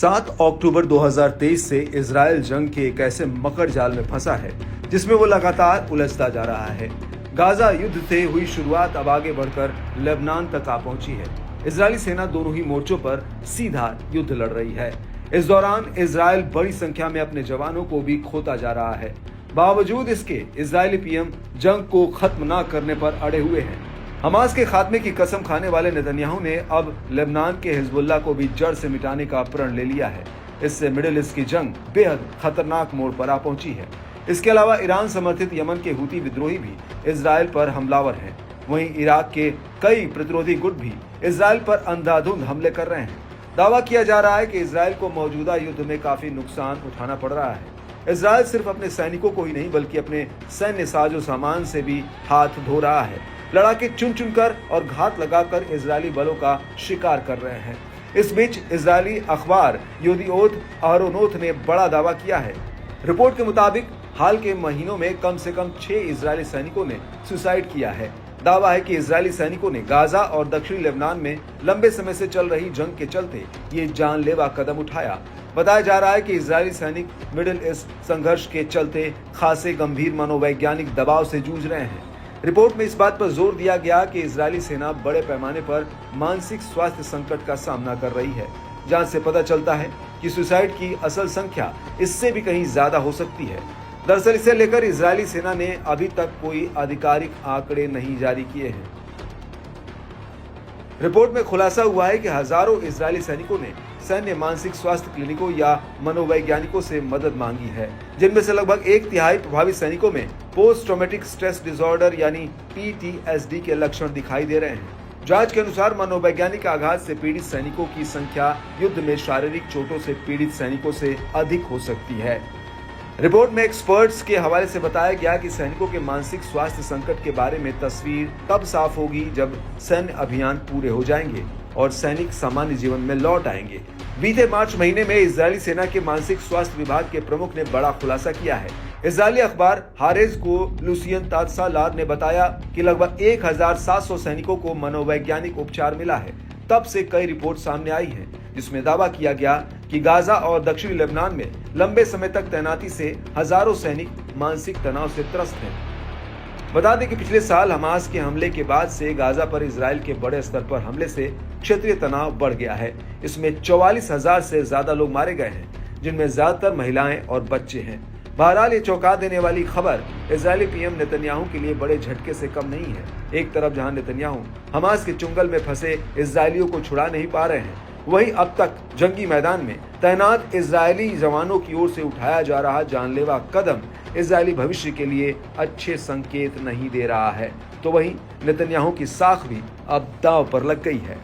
7 अक्टूबर 2023 से इजराइल जंग के एक ऐसे मकर जाल में फंसा है जिसमें वो लगातार उलझता जा रहा है। गाजा युद्ध से हुई शुरुआत अब आगे बढ़कर लेबनान तक आ पहुंची है। इजरायली सेना दोनों ही मोर्चों पर सीधा युद्ध लड़ रही है। इस दौरान इजराइल बड़ी संख्या में अपने जवानों को भी खोता जा रहा है। बावजूद इसके इजरायली पीएम जंग को खत्म न करने पर अड़े हुए हैं। हमास के खात्मे की कसम खाने वाले नेतन्याहू ने अब लेबनान के हिजबुल्लाह को भी जड़ से मिटाने का प्रण ले लिया है। इससे मिडिल ईस्ट की जंग बेहद खतरनाक मोड़ पर आ पहुंची है। इसके अलावा ईरान समर्थित यमन के हूती विद्रोही भी इजराइल पर हमलावर हैं। वहीं इराक के कई प्रतिरोधी गुट भी इजराइल पर अंधाधुंध हमले कर रहे हैं। दावा किया जा रहा है कि इजराइल को मौजूदा युद्ध में काफी नुकसान उठाना पड़ रहा है। इजराइल सिर्फ अपने सैनिकों को ही नहीं बल्कि अपने सैन्य साजो सामान से भी हाथ धो रहा है। लड़ाके चुन चुनकर और घात लगाकर इजरायली बलों का शिकार कर रहे हैं। इस बीच इजरायली अखबार योदिओत अहरोनोत ने बड़ा दावा किया है। रिपोर्ट के मुताबिक हाल के महीनों में कम से कम 6 इजरायली सैनिकों ने सुसाइड किया है। दावा है कि इजरायली सैनिकों ने गाजा और दक्षिणी लेबनान में लंबे समय से चल रही जंग के चलते ये जानलेवा कदम उठाया। बताया जा रहा है कि इजरायली सैनिक मिडिल ईस्ट संघर्ष के चलते खासे गंभीर मनोवैज्ञानिक दबाव से जूझ रहे हैं। रिपोर्ट में इस बात पर जोर दिया गया कि इजरायली सेना बड़े पैमाने पर मानसिक स्वास्थ्य संकट का सामना कर रही है। जहां से पता चलता है कि सुसाइड की असल संख्या इससे भी कहीं ज्यादा हो सकती है। दरअसल इसे लेकर इजरायली सेना ने अभी तक कोई आधिकारिक आंकड़े नहीं जारी किए हैं। रिपोर्ट में खुलासा हुआ है कि हजारों इजरायली सैनिकों ने सैन्य मानसिक स्वास्थ्य क्लिनिकों या मनोवैज्ञानिकों से मदद मांगी है, जिनमें से लगभग 1/3 प्रभावित सैनिकों में पोस्ट ट्रॉमेटिक स्ट्रेस डिसऑर्डर यानी PTSD के लक्षण दिखाई दे रहे हैं। जांच के अनुसार मनोवैज्ञानिक आघात से पीड़ित सैनिकों की संख्या युद्ध में शारीरिक चोटों से पीड़ित सैनिकों से अधिक हो सकती है। रिपोर्ट में एक्सपर्ट्स के हवाले से बताया गया कि सैनिकों के मानसिक स्वास्थ्य संकट के बारे में तस्वीर तब साफ होगी जब सैन्य अभियान पूरे हो जाएंगे और सैनिक सामान्य जीवन में लौट आएंगे। बीते मार्च महीने में इजरायली सेना के मानसिक स्वास्थ्य विभाग के प्रमुख ने बड़ा खुलासा किया है। इजरायली अखबार हारेज को लुसियन तात्सालार ने बताया कि लगभग 1700 सैनिकों को मनोवैज्ञानिक उपचार मिला है। तब से कई रिपोर्ट सामने आई हैं, जिसमें दावा किया गया कि गाजा और दक्षिणी लेबनान में लंबे समय तक तैनाती से हजारों सैनिक मानसिक तनाव से त्रस्त हैं। बता दें कि पिछले साल हमास के हमले के बाद से गाजा पर इजराइल के बड़े स्तर पर हमले से क्षेत्रीय तनाव बढ़ गया है। इसमें 44,000 से ज्यादा लोग मारे गए हैं, जिनमें ज्यादातर महिलाएं और बच्चे हैं। बहरहाल ये चौंका देने वाली खबर इजरायली पीएम नेतन्याहू के लिए बड़े झटके से कम नहीं है। एक तरफ जहां नेतन्याहू हमास के चुंगल में फंसे इजरायलियों को छुड़ा नहीं पा रहे हैं, वहीं अब तक जंगी मैदान में तैनात इजरायली जवानों की ओर से उठाया जा रहा जानलेवा कदम इजरायली भविष्य के लिए अच्छे संकेत नहीं दे रहा है। तो वहीं नेतन्याहू की साख भी अब दांव पर लग गई है।